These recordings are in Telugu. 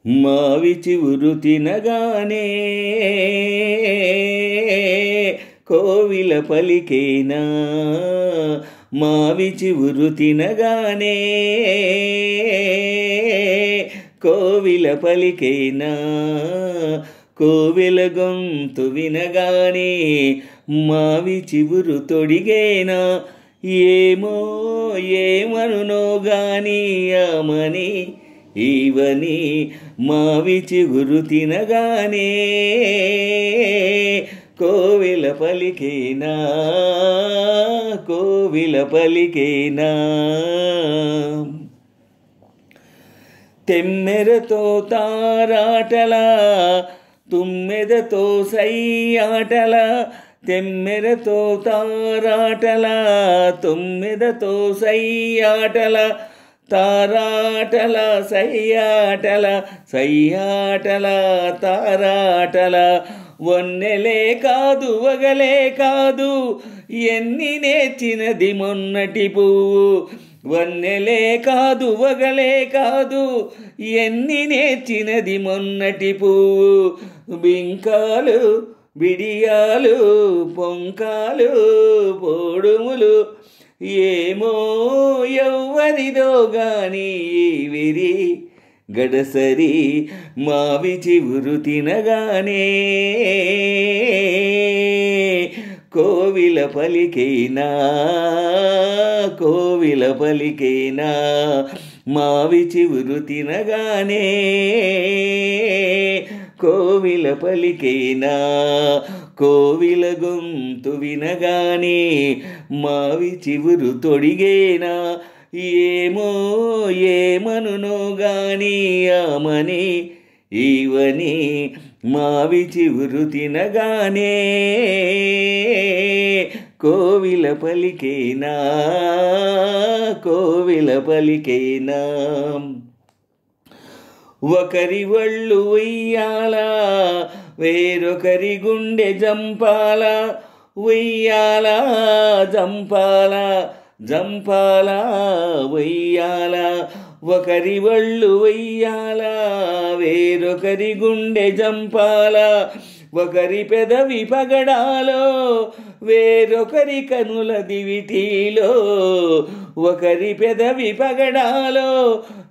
మావి చివురు తినగానే కోవిల పలికేనా, మావి చివురు తినగానే కోవిల పలికేనా, కోవిల గొంతు వినగానే మావి చివురు తొడిగేనా, ఏమో ఏమనునో గాని ఆమని ఈవని మావి చిగురు తినగానే కోవిల పలికేనా, కోవిల పలికేనా. తెమ్మెరతో తారాటల తుమ్మెదతో సయ్యాటల, తెమ్మెరతో తారాటల తుమ్మెదతో సయ్యాటల, తారాటల సయ్యాటల సయ్యాటల తారాటల, వన్నెలే కాదు వగలే కాదు ఎన్ని నేర్చినది మొన్నటి పువ్వు, వన్నెలే కాదు వగలే కాదు ఎన్ని నేర్చినది మొన్నటి పువ్వు, బింకాలు బిడియాలు పొంకాలు పోడుములు ఏమో ఎవ్వరిదో గాని విరి గడసరి మావి చివురు తినగానే కోవిల పలికేనా, కోవిల పలికేనా, మావి చివురు తినగానే కోవిల పలికేనా, కోవిల గొంతు వినగానే మావి చివురు తొడిగేనా, ఏమో ఏమనునో గాని ఆమని ఈవని మావి చివురు తినగానే కోవిల పలికేనా, కోవిల పలికేనా. ఒకరి ఒళ్ళు ఉయ్యాల వేరొకరి గుండె జంపాల, ఉయ్యాల జంపాల జంపాల ఉయ్యాల, ఒకరి ఒళ్ళు ఉయ్యాల వేరొకరి గుండె జంపాల, ఒకరి పెదవి పగడాలో వేరొకరి కనుల దివిటీలో, ఒకరి పెదవి పగడాలో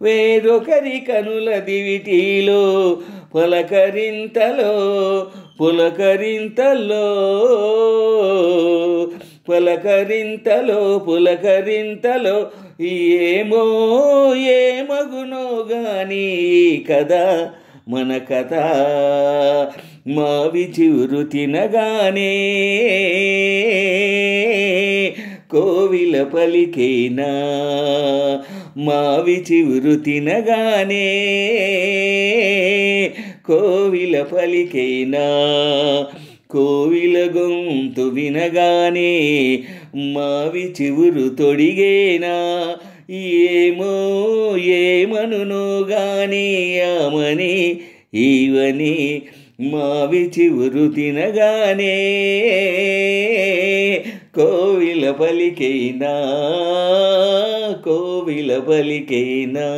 వేరొకరి కనుల దివిటీలో, పలకరింతలో పులకరింతలో పలకరింతలో పులకరింతలో ఏమో ఏమగునో గాని కదా మన కథ, మావి చివురు తినగానే కోవిల పలికేనా, మావి చివురు తినగానే కోవిల పలికేనా, కోవిల గొంతు వినగానే మావి చివురు తొడిగేనా, ఏమో ఏమనునో గాని ఆమని ఈవని మావి చివురు తినగానే కోవిల పలికేనా, కోవిల పలికేనా.